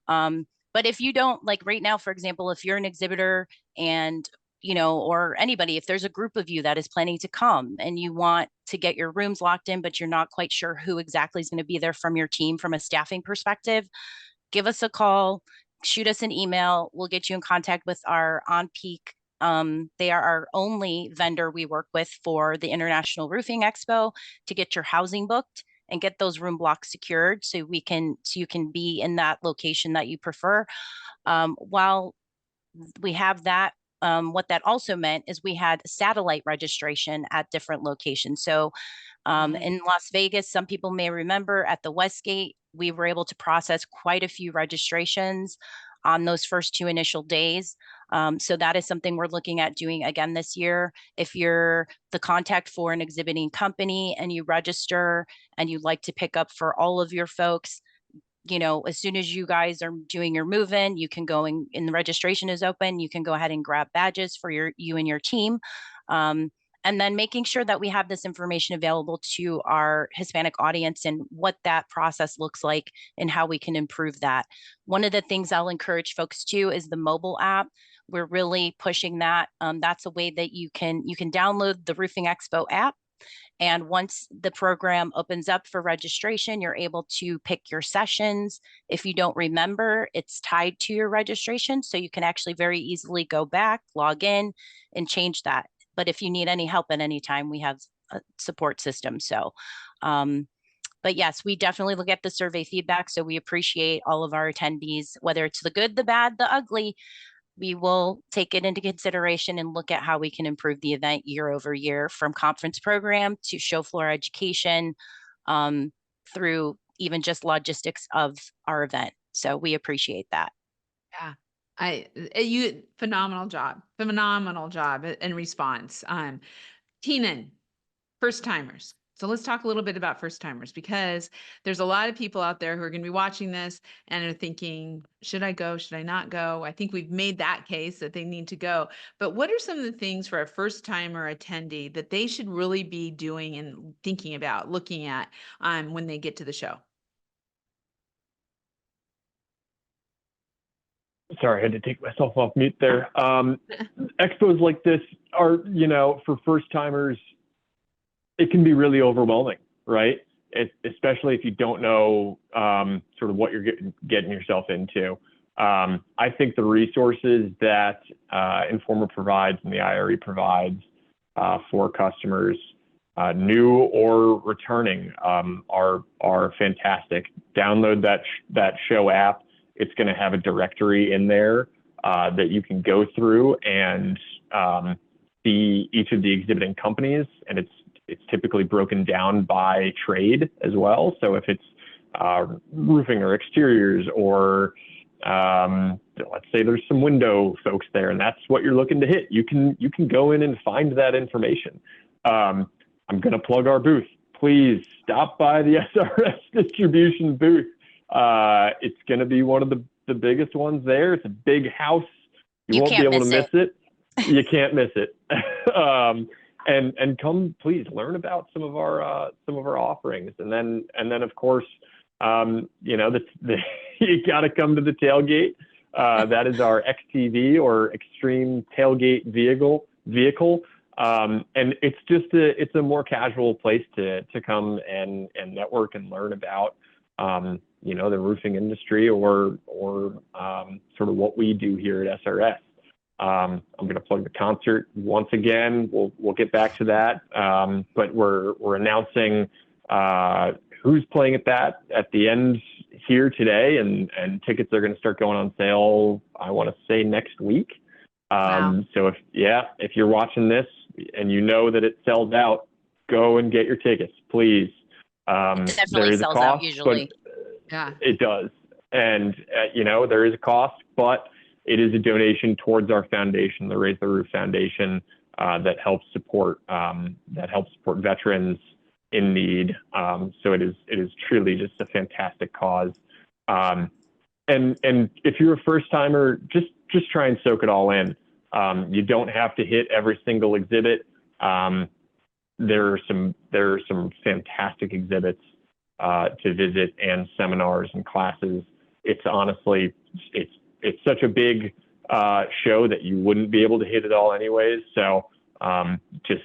But if you don't, like right now, for example, if you're an exhibitor and or anybody, if there's a group of you that is planning to come and you want to get your rooms locked in, but you're not quite sure who exactly is going to be there from your team from a staffing perspective, give us a call, shoot us an email. We'll get you in contact with our On Peak. They are our only vendor we work with for the International Roofing Expo to get your housing booked and get those room blocks secured so you can be in that location that you prefer. While we have that, what that also meant is we had satellite registration at different locations. So in Las Vegas, some people may remember at the Westgate, we were able to process quite a few registrations on those first 2 initial days. So that is something we're looking at doing again this year. If you're the contact for an exhibiting company and you register and you'd like to pick up for all of your folks, as soon as you guys are doing your move-in, you can go and the registration is open. You can go ahead and grab badges for you and your team. And then making sure that we have this information available to our Hispanic audience and what that process looks like and how we can improve that. One of the things I'll encourage folks to is the mobile app. We're really pushing that. That's a way that you can download the Roofing Expo app. And once the program opens up for registration, you're able to pick your sessions. If you don't remember, it's tied to your registration. So you can actually very easily go back, log in, and change that. But if you need any help at any time, we have a support system. So, but yes, we definitely look at the survey feedback. So we appreciate all of our attendees, whether it's the good, the bad, the ugly. We will take it into consideration and look at how we can improve the event year over year, from conference program to show floor education, through even just logistics of our event. So we appreciate that. Yeah, phenomenal job in response. Teenan, first timers. So let's talk a little bit about first timers, because there's a lot of people out there who are going to be watching this and are thinking, should I go? Should I not go? I think we've made that case that they need to go. But what are some of the things for a first timer attendee that they should really be doing and thinking about, looking at when they get to the show? Sorry, I had to take myself off mute there. Expos like this are, for first timers, it can be really overwhelming, right? Especially if you don't know sort of what you're getting yourself into. I think the resources that Informa provides and the IRE provides for customers, new or returning, are fantastic. Download that show app. It's going to have a directory in there that you can go through and see each of the exhibiting companies, and it's typically broken down by trade as well. So if it's roofing or exteriors, or let's say there's some window folks there and that's what you're looking to hit, you can go in and find that information. I'm going to plug our booth. Please stop by the SRS distribution booth. It's going to be one of the biggest ones there. It's a big house. You won't be able to miss it. You can't miss it. And come, please learn about some of our offerings, and then of course, you got to come to the tailgate. That is our XTV, or Extreme Tailgate Vehicle, and it's a more casual place to come and network and learn about the roofing industry, or sort of what we do here at SRS. I'm going to plug the concert once again. We'll get back to that, but we're announcing who's playing at the end here today, and tickets are going to start going on sale, I want to say, next week. Wow. So if you're watching this and you know that it sells out, go and get your tickets, please. It definitely there is sells a cost, out usually. Yeah, it does, and there is a cost, but it is a donation towards our foundation, the Raise the Roof Foundation, that helps support veterans in need. So it is truly just a fantastic cause. And if you're a first timer, just try and soak it all in. You don't have to hit every single exhibit. There are some fantastic exhibits to visit, and seminars and classes. It's honestly, it's such a big show that you wouldn't be able to hit it all anyways. So just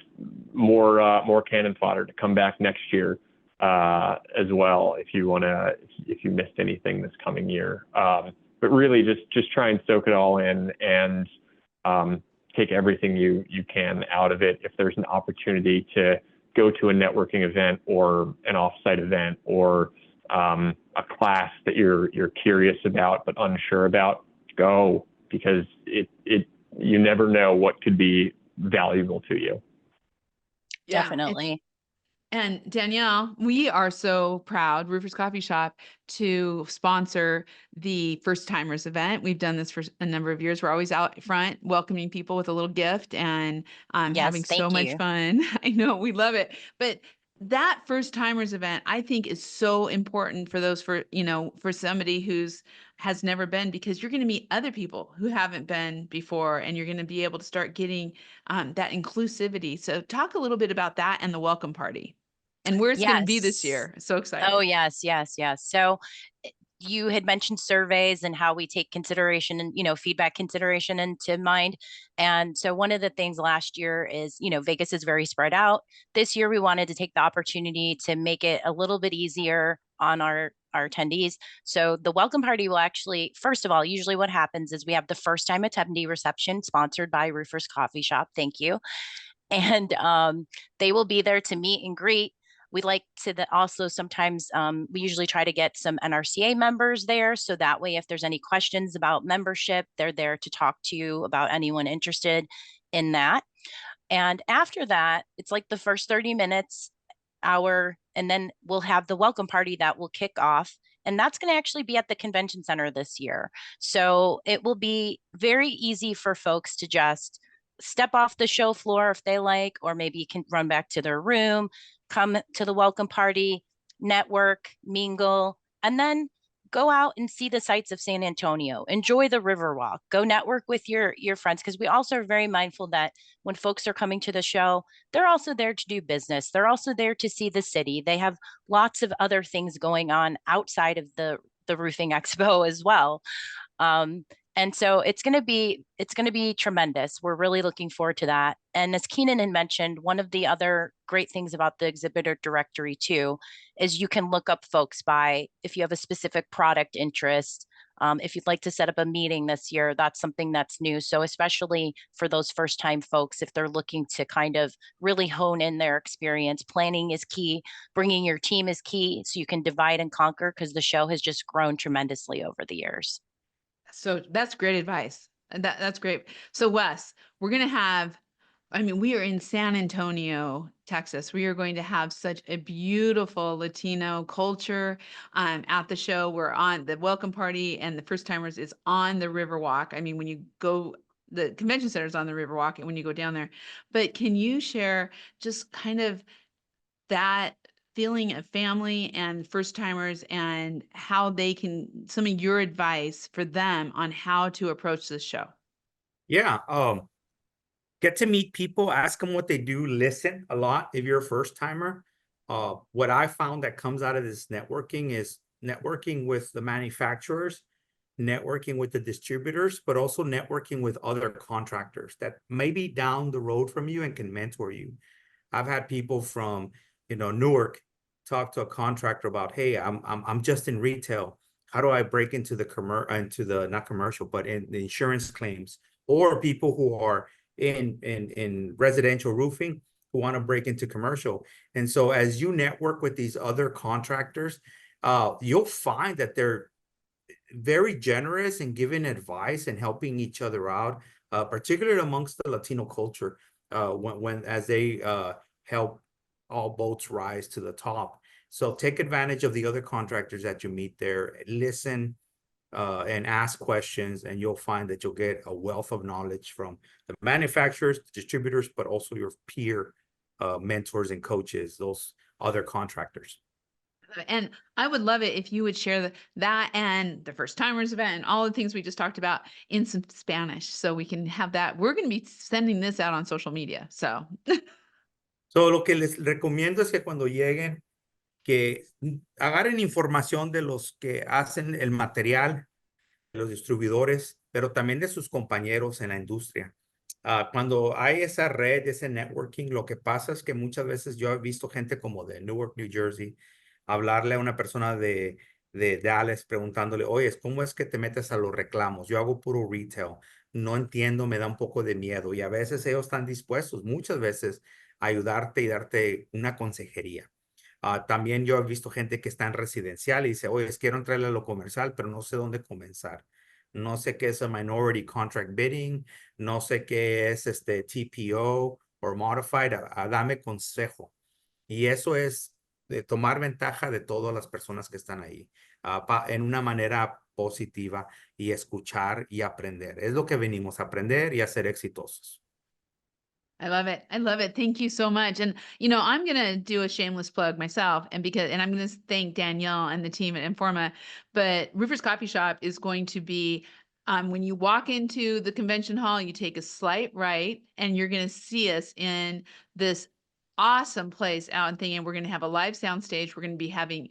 more cannon fodder to come back next year as well if you missed anything this coming year. But really just try and soak it all in, and take everything you can out of it. If there's an opportunity to go to a networking event or an offsite event or a class that you're curious about but unsure about, go, because you never know what could be valuable to you. Yeah, Definitely. And Danielle, we are so proud, Roofer's Coffee Shop, to sponsor the First Timers event. We've done this for a number of years. We're always out front welcoming people with a little gift and having Yes, so thank much you. fun. I know, we love it. But that First Timers event, I think, is so important for those, for somebody has never been, because you're going to meet other people who haven't been before, and you're going to be able to start getting that inclusivity. So talk a little bit about that and the welcome party, and where it's going to be this Yes. year. So excited. Oh, yes, yes, yes. So you had mentioned surveys and how we take consideration and, feedback consideration into mind. And so one of the things last year is, Vegas is very spread out. This year, we wanted to take the opportunity to make it a little bit easier on our attendees. So the welcome party will actually, first of all, usually what happens is we have the first time attendee reception sponsored by Roofer's Coffee Shop. Thank you. And they will be there to meet and greet. We like to also sometimes we usually try to get some NRCA members there. So that way, if there's any questions about membership, they're there to talk to you about anyone interested in that. And after that, it's like the first 30 minutes, hour, and then we'll have the welcome party that will kick off. And that's going to actually be at the convention center this year. So it will be very easy for folks to just step off the show floor if they like, or maybe can run back to their room, come to the welcome party, network, mingle, and then go out and see the sights of San Antonio. Enjoy the Riverwalk. Go network with your friends, because we also are very mindful that when folks are coming to the show, they're also there to do business. They're also there to see the city. They have lots of other things going on outside of the roofing expo as well. And so it's going to be tremendous. We're really looking forward to that. And as Keenan had mentioned, one of the other great things about the exhibitor directory too is you can look up folks by, if you have a specific product interest. If you'd like to set up a meeting this year, that's something that's new. So especially for those first time folks, if they're looking to kind of really hone in their experience, planning is key. Bringing your team is key, so you can divide and conquer, because the show has just grown tremendously over the years. So that's great advice. And that's great. So Wes, we're going to have, we are in San Antonio, Texas. We are going to have such a beautiful Latino culture at the show. We're on the welcome party, and the first timers is on the Riverwalk. When you go, the convention center is on the Riverwalk, and when you go down there, but can you share just kind of that feeling of family and first timers, and how they can, some of your advice for them on how to approach this show? Yeah. Get to meet people, ask them what they do, listen a lot if you're a first timer. What I found that comes out of this networking is networking with the manufacturers, networking with the distributors, but also networking with other contractors that may be down the road from you and can mentor you. I've had people from, Newark talk to a contractor about, hey, I'm just in retail. How do I break into the not commercial, but in the insurance claims? Or people who are in residential roofing who want to break into commercial. And so as you network with these other contractors, you'll find that they're very generous in giving advice and helping each other out, particularly amongst the Latino culture, as they help all boats rise to the top. So take advantage of the other contractors that you meet there, listen, and ask questions, and you'll find that you'll get a wealth of knowledge from the manufacturers, the distributors, but also your peer mentors and coaches, those other contractors. And I would love it if you would share that and the first timers event and all the things we just talked about in some Spanish, so we can have that. We're going to be sending this out on social media. So So, lo que les recomiendo es que cuando lleguen, que agarren información de los que hacen el material, de los distribuidores, pero también de sus compañeros en la industria. Cuando hay esa red, ese networking, lo que pasa es que muchas veces yo he visto gente como de Newark, New Jersey, hablarle a una persona de Dallas preguntándole, oye, ¿cómo es que te metes a los reclamos? Yo hago puro retail, no entiendo, me da un poco de miedo y a veces ellos están dispuestos, muchas veces, a ayudarte y darte una consejería. También yo he visto gente que está en residencial y dice, oye, quiero entrarle a lo comercial, pero no sé dónde comenzar. No sé qué es a minority contract bidding, no sé qué es este TPO o modified, dame consejo. Y eso es de tomar ventaja de todas las personas que están ahí, en una manera positiva y escuchar y aprender. Es lo que venimos a aprender y a ser exitosos. I love it. I love it. Thank you so much. And I'm going to do a shameless plug myself, and I'm going to thank Danielle and the team at Informa. But Rufus Coffee Shop is going to be, when you walk into the convention hall, you take a slight right, and you're going to see us in this awesome place out in thing. And we're going to have a live sound stage. We're going to be having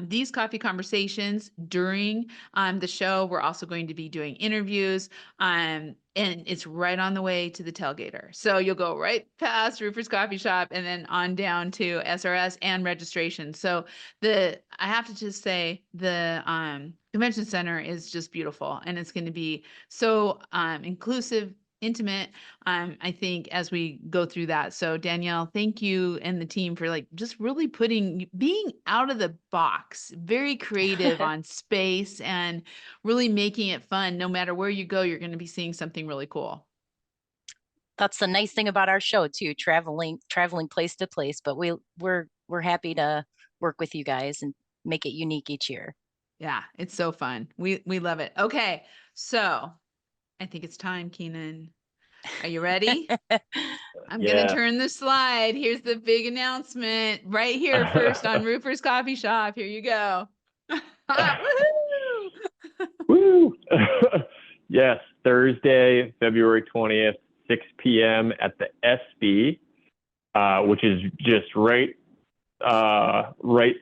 these coffee conversations during the show. We're also going to be doing interviews. And it's right on the way to the tailgater. So you'll go right past Rufus Coffee Shop and then on down to SRS and registration. So I have to just say the convention center is just beautiful, and it's going to be so inclusive, intimate, I think, as we go through that. So Danielle, thank you and the team for just really being out of the box, very creative on space, and really making it fun. No matter where you go, you're going to be seeing something really cool. That's the nice thing about our show too, traveling place to place, but we're happy to work with you guys and make it unique each year. Yeah, it's so fun. We love it. Okay, so I think it's time, Keenan. Are you ready? I'm going to turn the slide. Here's the big announcement right here first on Rufus Coffee Shop. Here you go. Woohoo! Woo! Yes, Thursday, February 20th, 6 p.m. at the SB, which is just right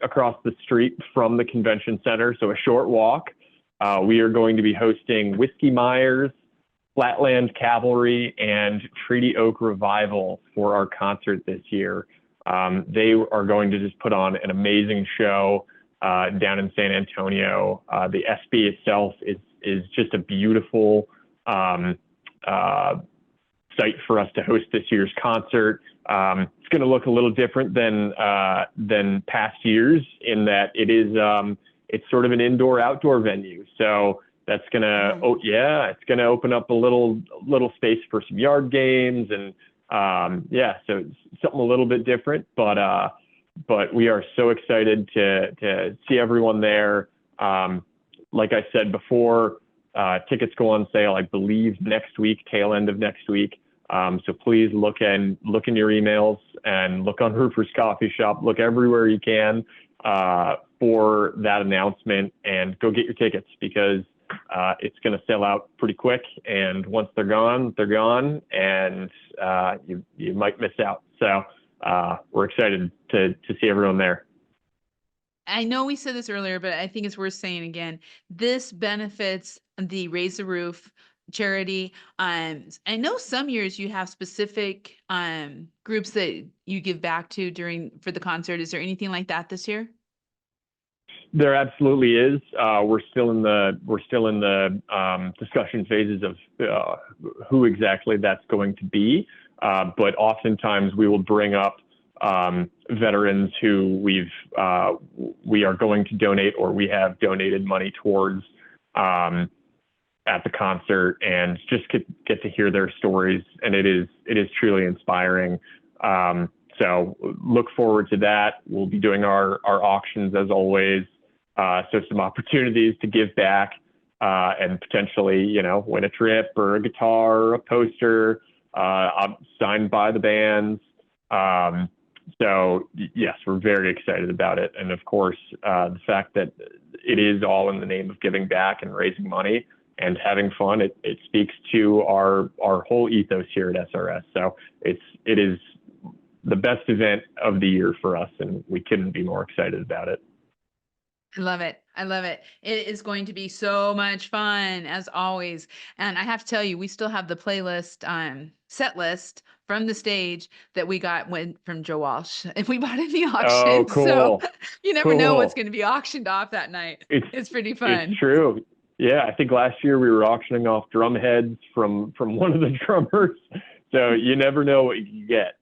across the street from the convention center, so a short walk. We are going to be hosting Whiskey Myers, Flatland Cavalry, and Treaty Oak Revival for our concert this year. They are going to just put on an amazing show down in San Antonio. The SB itself is just a beautiful site for us to host this year's concert. It's going to look a little different than past years in that it's sort of an indoor-outdoor venue. So that's gonna it's gonna open up a little space for some yard games and so it's something a little bit different, but we are so excited to see everyone there. Like I said before, tickets go on sale, I believe, next week, tail end of next week. So please look in your emails and look on Rufus Coffee Shop. Look everywhere you can for that announcement, and go get your tickets, because it's going to sell out pretty quick. And once they're gone, and you might miss out. So we're excited to see everyone there. I know we said this earlier, but I think it's worth saying again. This benefits the Raise the Roof charity. I know some years you have specific groups that you give back to for the concert. Is there anything like that this year? There absolutely is. We're still in the discussion phases of who exactly that's going to be. But oftentimes we will bring up veterans who we are going to donate, or we have donated money towards at the concert, and just get to hear their stories. And it is truly inspiring. So look forward to that. We'll be doing our auctions as always. So some opportunities to give back and potentially, win a trip or a guitar or a poster signed by the bands. So yes, we're very excited about it. And of course, the fact that it is all in the name of giving back and raising money and having fun, it speaks to our whole ethos here at SRS. So it is the best event of the year for us, and we couldn't be more excited about it. I love it. I love it. It is going to be so much fun as always. And I have to tell you, we still have the playlist, set list from the stage that we got from Joe Walsh. And we bought it in the auction. Oh, cool. So you never know what's Cool. going to be auctioned off that night. It's pretty fun. It's true. Yeah, I think last year we were auctioning off drum heads from one of the drummers. So you never know what you can get.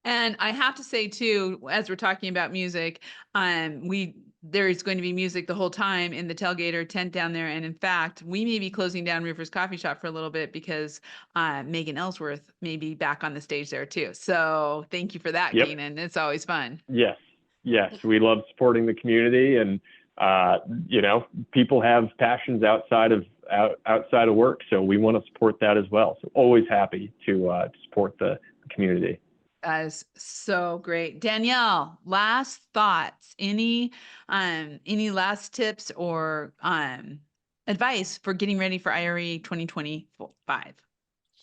And I have to say too, as we're talking about music, there's going to be music the whole time in the tailgater tent down there. And in fact, we may be closing down Rufus Coffee Shop for a little bit because Megan Ellsworth may be back on the stage there too. So thank you for that, Yep. Keenan. It's always fun. Yes. We love supporting the community, and people have passions outside of work, so we want to support that as well. So always happy to support the community. That is so great. Danielle, last thoughts, any last tips or advice for getting ready for IRE 2025?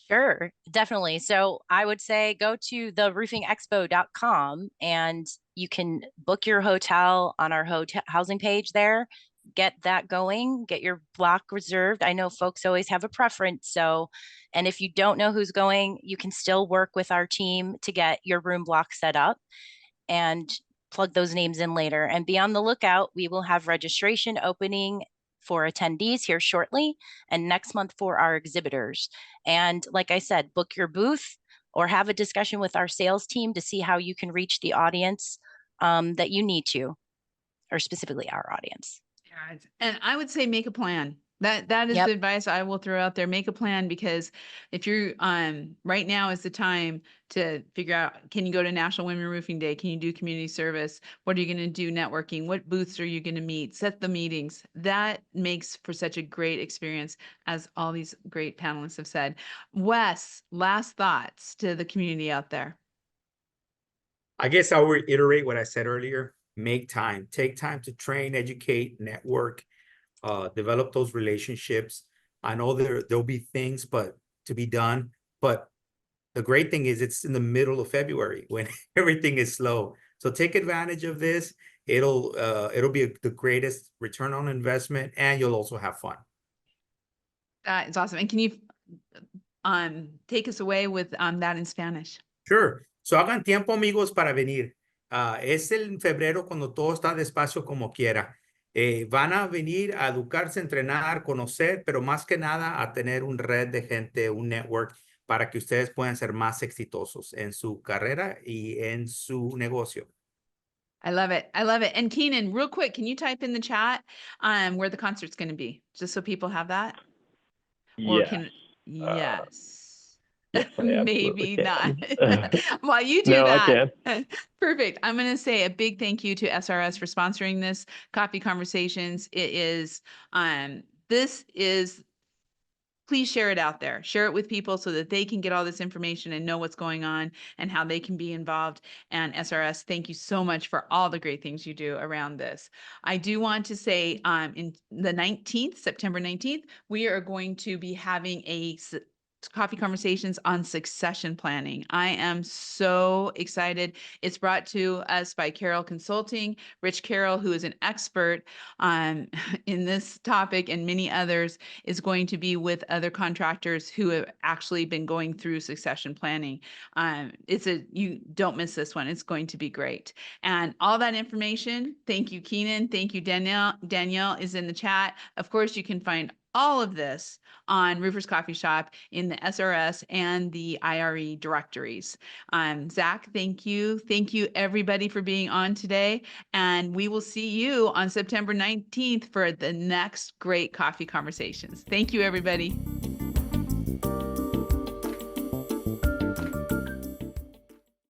Sure, definitely. So I would say go to theroofingexpo.com and you can book your hotel on our hotel housing page there. Get that going, get your block reserved. I know folks always have a preference. So, and if you don't know who's going, you can still work with our team to get your room block set up and plug those names in later. And be on the lookout. We will have registration opening for attendees here shortly, and next month for our exhibitors. And like I said, book your booth or have a discussion with our sales team to see how you can reach the audience that you need to, or specifically our audience. Yeah, and I would say make a plan. That is Yep. the advice I will throw out there. Make a plan, because if you're right now is the time to figure out, can you go to National Women Roofing Day? Can you do community service? What are you going to do networking? What booths are you going to meet? Set the meetings. That makes for such a great experience, as all these great panelists have said. Wes, last thoughts to the community out there. I guess I'll reiterate what I said earlier. Make time, take time to train, educate, network, develop those relationships. I know there'll be things to be done, but the great thing is it's in the middle of February when everything is slow. So take advantage of this. It'll be the greatest return on investment, and you'll also have fun. It's awesome. And can you take us away with that in Spanish? Sure. So hagan tiempo, amigos, para venir. Es en febrero cuando todo está despacio como quiera. Van a venir a educarse, entrenar, conocer, pero más que nada a tener un red de gente, un network, para que ustedes puedan ser más exitosos en su carrera y en su negocio. I love it. I love it. And Keenan, real quick, can you type in the chat where the concert's going to be, just so people have that? Or Yes. yes. Yes, I Maybe not. can. While you do No, that. I can. Perfect. I'm going to say a big thank you to SRS for sponsoring this Coffee Conversations. Please share it out there. Share it with people so that they can get all this information and know what's going on and how they can be involved. And SRS, thank you so much for all the great things you do around this. I do want to say in the 19th, September 19th, we are going to be having a Coffee Conversations on succession planning. I am so excited. It's brought to us by Carroll Consulting. Rich Carroll, who is an expert in this topic and many others, is going to be with other contractors who have actually been going through succession planning. You don't miss this one. It's going to be great. And all that information, thank you, Keenan. Thank you, Danielle. Danielle is in the chat. Of course, you can find all of this on Roofers Coffee Shop in the SRS and the IRE directories. Zach, thank you. Thank you, everybody, for being on today. And we will see you on September 19th for the next great Coffee Conversations. Thank you, everybody.